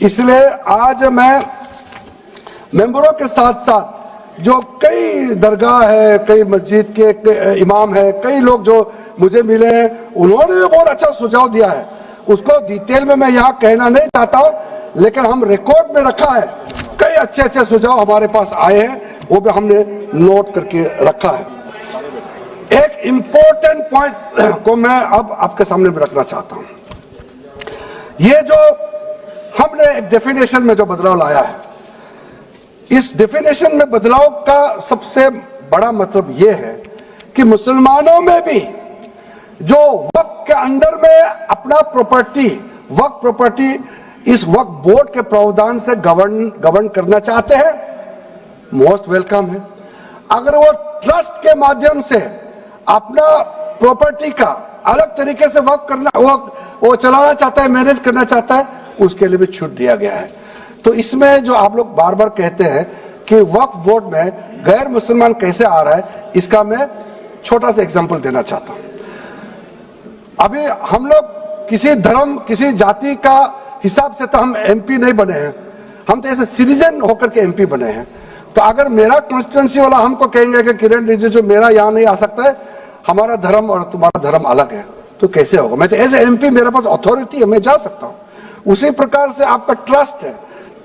इसलिए आज मैं मेंबरों के साथ साथ जो कई दरगाह है, कई मस्जिद के इमाम है, कई लोग जो मुझे मिले हैं, उन्होंने भी बहुत अच्छा सुझाव दिया है। उसको डिटेल में मैं यहाँ कहना नहीं चाहता हूँ, लेकिन हम रिकॉर्ड में रखा है। कई अच्छे अच्छे सुझाव हमारे पास आए हैं, वो भी हमने नोट करके रखा है। एक इंपॉर्टेंट पॉइंट को मैं अब आपके सामने भी रखना चाहता हूं। ये जो हमने एक डेफिनेशन में जो बदलाव लाया है, इस डेफिनेशन में बदलाव का सबसे बड़ा मतलब यह है कि मुसलमानों में भी जो वक्फ के अंदर में अपना प्रॉपर्टी, वक्फ प्रॉपर्टी इस वक्फ बोर्ड के प्रावधान से गवर्न करना चाहते हैं, मोस्ट वेलकम है। अगर वो ट्रस्ट के माध्यम से अपना प्रॉपर्टी का अलग तरीके से वक्फ करना, वो चलाना चाहता है, मैनेज करना चाहता है, उसके लिए भी छूट दिया गया है। तो इसमें जो आप लोग बार बार कहते हैं कि वक्फ बोर्ड में गैर मुसलमान कैसे आ रहा है, इसका मैं छोटा सा एग्जांपल देना चाहता हूं। अभी हम लोग किसी धर्म, किसी जाति का हिसाब से तो हम एमपी नहीं बने हैं, हम तो ऐसे सिटीजन होकर के एमपी बने हैं। तो अगर मेरा कॉन्स्टिट्यूंसी वाला हमको कहेंगे कि किरण रिजिजू मेरा यहां नहीं आ सकता है, हमारा धर्म और तुम्हारा धर्म अलग है, तो कैसे होगा? मैं तो एज ए एमपी, मेरे पास अथॉरिटी है, मैं जा सकता हूं। उसी प्रकार से आपका ट्रस्ट है,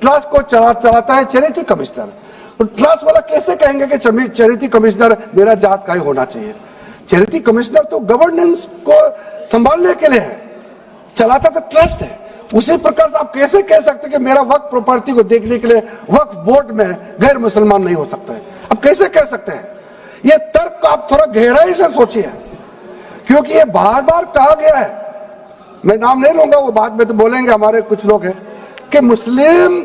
ट्रस्ट को चलाता है चैरिटी कमिश्नर। तो ट्रस्ट वाला कैसे कहेंगे कि चैरिटी कमिश्नर मेरा जात का ही होना चाहिए? चैरिटी कमिश्नर तो गवर्नेंस को संभालने के लिए है, चलाता तो ट्रस्ट है। उसी प्रकार से आप कैसे कह सकते कि मेरा वक्फ प्रॉपर्टी को देखने के लिए वक्फ बोर्ड में गैर मुसलमान नहीं हो सकता है? अब कैसे कह सकते हैं? ये तर्क को आप थोड़ा गहराई से सोचिए, क्योंकि ये बार बार कहा गया है, मैं नाम नहीं लूंगा, वो बाद में तो बोलेंगे हमारे कुछ लोग हैं कि मुस्लिम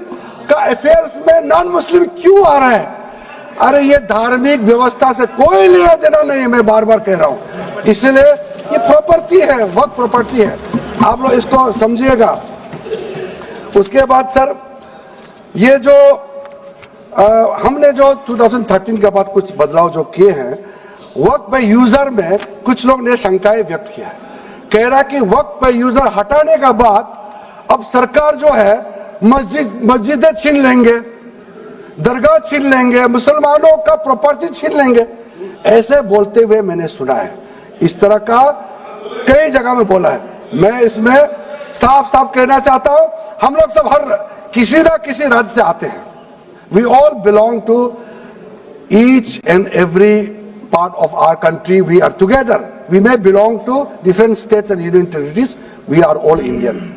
का अफेयर्स में नॉन मुस्लिम क्यों आ रहा है। अरे ये धार्मिक व्यवस्था से कोई लेना देना नहीं है, मैं बार बार कह रहा हूं। इसलिए ये प्रॉपर्टी है, वक्फ प्रॉपर्टी है, आप लोग इसको समझिएगा। उसके बाद सर, ये जो हमने जो 2013 के बाद कुछ बदलाव जो किए हैं, वक्फ बाय यूजर में कुछ लोग ने शंकाएं व्यक्त किया है, कह रहा कि वक्फ बाय यूजर हटाने के बाद अब सरकार जो है मस्जिदें छीन लेंगे, दरगाह छीन लेंगे, मुसलमानों का प्रॉपर्टी छीन लेंगे, ऐसे बोलते हुए मैंने सुना है। इस तरह का कई जगह में बोला है। मैं इसमें साफ साफ कहना चाहता हूं, हम लोग सब हर किसी ना किसी राज्य से आते हैं। We all belong to each and every part of our country, we are together. We may belong to different states and union territories, we are all Indian.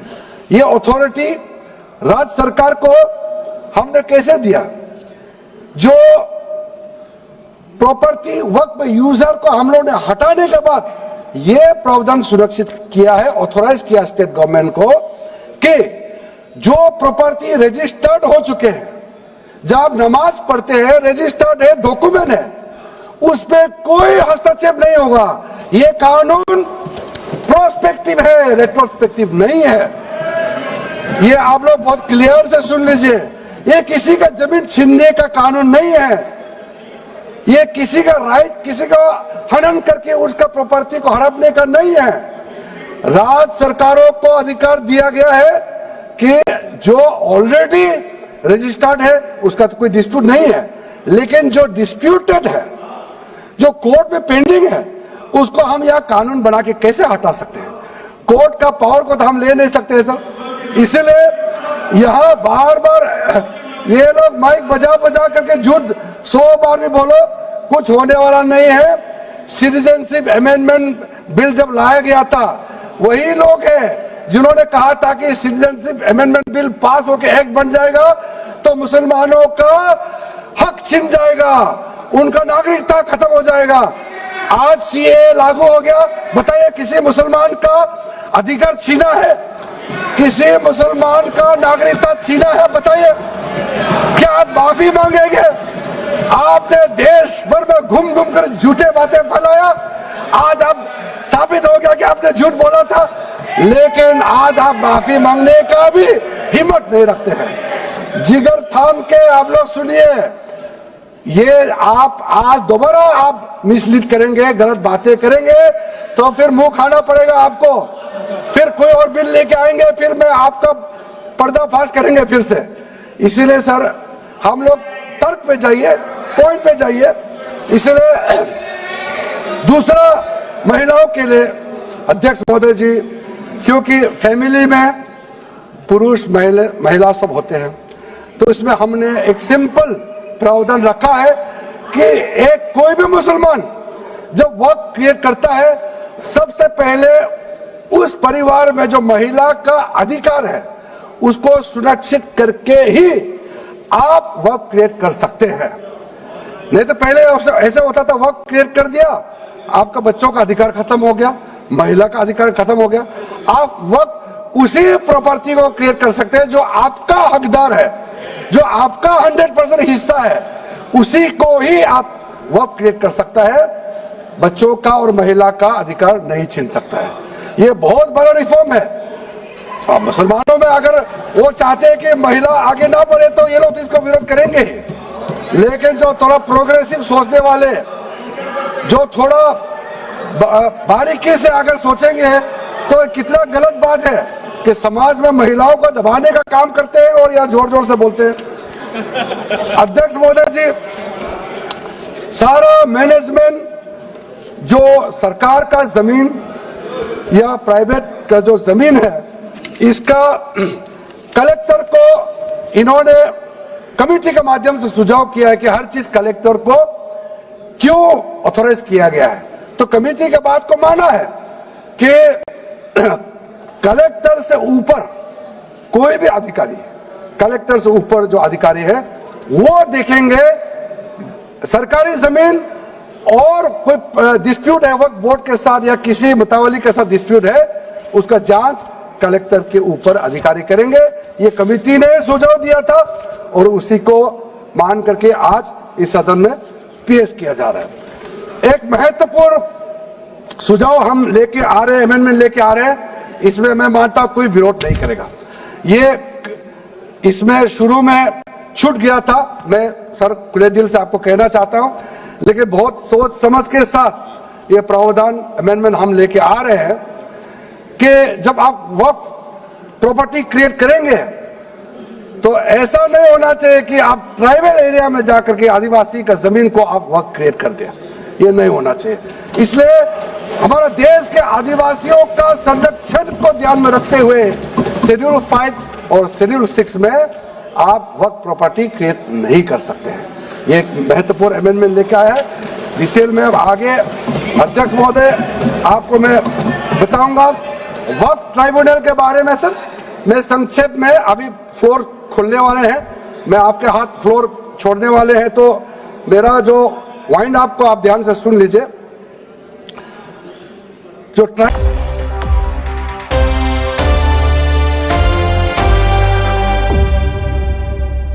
ये अथॉरिटी राज्य सरकार को हमने कैसे दिया? जो प्रॉपर्टी वक्फ यूजर को हम लोग ने हटाने के बाद यह प्रावधान सुरक्षित किया है, ऑथोराइज किया स्टेट गवर्नमेंट को कि जो प्रॉपर्टी रजिस्टर्ड हो चुके हैं, जब नमाज पढ़ते हैं, रजिस्टर्ड है, डॉक्यूमेंट है, उस पर कोई हस्तक्षेप नहीं होगा। यह कानून प्रोस्पेक्टिव है, रेट्रोस्पेक्टिव नहीं है। ये आप लोग बहुत क्लियर से सुन लीजिए, ये किसी का जमीन छीनने का कानून नहीं है, ये किसी का राइट, किसी का हनन करके उसका प्रॉपर्टी को हड़पने का नहीं है। राज्य सरकारों को अधिकार दिया गया है कि जो ऑलरेडी रजिस्टर्ड है उसका तो कोई डिस्प्यूट नहीं है, लेकिन जो डिस्प्यूटेड है, जो कोर्ट में पेंडिंग है, उसको हम यह कानून बना के कैसे हटा सकते हैं? कोर्ट का पावर को तो हम ले नहीं सकते सर। इसलिए यहां बार बार ये लोग माइक बजा बजा करके झूठ 100 बार भी बोलो, कुछ होने वाला नहीं है। सिटीजनशिप अमेंडमेंट बिल जब लाया गया था, वही लोग हैं जिन्होंने कहा था कि सिटीजनशिप अमेंडमेंट बिल पास होकर एक्ट बन जाएगा तो मुसलमानों का हक छिन जाएगा, उनका नागरिकता खत्म हो जाएगा। आज सीए लागू हो गया, बताइए किसी मुसलमान का अधिकार छीना है? किसी मुसलमान का नागरिकता छीना है? बताइए, क्या आप माफी मांगेंगे? आपने देश भर में घूम घूम कर झूठे बातें फैलाया, आज आप साबित हो गया कि आपने झूठ बोला था, लेकिन आज आप माफी मांगने का भी हिम्मत नहीं रखते हैं। जिगर थाम के आप लोग सुनिए, ये आप आज दोबारा आप मिसलीड करेंगे, गलत बातें करेंगे, तो फिर मुंह खाना पड़ेगा आपको। फिर कोई और बिल लेके आएंगे, फिर मैं आपका पर्दाफाश करेंगे फिर से। इसीलिए सर हम लोग तर्क पे जाइए, पॉइंट पे जाइए। इसलिए दूसरा, महिलाओं के लिए अध्यक्ष महोदय जी, क्योंकि फैमिली में पुरुष महिला सब होते हैं, तो इसमें हमने एक सिंपल प्रावधान रखा है कि एक कोई भी मुसलमान जब वक्त क्रिएट करता है, सबसे पहले उस परिवार में जो महिला का अधिकार है उसको सुनिश्चित करके ही आप वक्त क्रिएट कर सकते हैं। नहीं तो पहले ऐसा होता था, वक्त क्रिएट कर दिया, आपका बच्चों का अधिकार खत्म हो गया, महिला का अधिकार खत्म हो गया। आप वक्त उसी प्रॉपर्टी को क्रिएट कर सकते हैं जो आपका हकदार है, जो आपका 100% हिस्सा है, उसी को ही आप वक्त क्रिएट कर सकता है। बच्चों का और महिला का अधिकार नहीं छीन सकता है। ये बहुत बड़ा रिफॉर्म है। मुसलमानों में अगर वो चाहते हैं कि महिला आगे ना बढ़े तो ये लोग इसको विरोध करेंगे, लेकिन जो थोड़ा प्रोग्रेसिव सोचने वाले, जो थोड़ा बारीकी से अगर सोचेंगे तो कितना गलत बात है कि समाज में महिलाओं को दबाने का काम करते हैं और यहाँ जोर जोर से बोलते हैं। अध्यक्ष महोदय जी, सारा मैनेजमेंट जो सरकार का जमीन या प्राइवेट का जो जमीन है, इसका कलेक्टर को इन्होंने कमेटी के माध्यम से सुझाव किया है कि हर चीज कलेक्टर को क्यों ऑथोराइज किया गया है। तो कमेटी के बात को माना है कि कलेक्टर से ऊपर कोई भी अधिकारी, कलेक्टर से ऊपर जो अधिकारी है वो देखेंगे सरकारी जमीन और कोई डिस्प्यूट है वक्फ बोर्ड के साथ या किसी मुतावली के साथ डिस्प्यूट है, उसका जांच कलेक्टर के ऊपर अधिकारी करेंगे। ये कमेटी ने सुझाव दिया था और उसी को मान करके आज इस सदन में पेश किया जा रहा है। एक महत्वपूर्ण सुझाव हम लेके आ रहे हैं, अमेंडमेंट लेके आ रहे हैं, इसमें मैं मानता हूं कोई विरोध नहीं करेगा। ये इसमें शुरू में छूट गया था, मैं सर खुले दिल से आपको कहना चाहता हूं, लेकिन बहुत सोच समझ के साथ ये प्रावधान अमेंडमेंट हम लेके आ रहे हैं कि जब आप वक्फ प्रॉपर्टी क्रिएट करेंगे तो ऐसा नहीं होना चाहिए कि आप ट्राइबल एरिया में जाकर के आदिवासी का जमीन को आप वक्फ क्रिएट कर दें, ये नहीं होना चाहिए। इसलिए हमारा देश के आदिवासियों का संरक्षण को ध्यान में रखते हुए शेड्यूल 5 और शेड्यूल 6 में आप वक्फ प्रॉपर्टी क्रिएट नहीं कर सकते हैं। ये एक महत्वपूर्ण अमेंडमेंट लेके आया है। डिटेल में अब आगे अध्यक्ष महोदय आपको मैं बताऊंगा। वक्फ ट्राइब्यूनल के बारे में सर मैं संक्षेप में, अभी फ्लोर खुलने वाले हैं, मैं आपके हाथ फ्लोर छोड़ने वाले हैं, तो मेरा जो वाइंड अप को आप ध्यान से सुन लीजिए। जो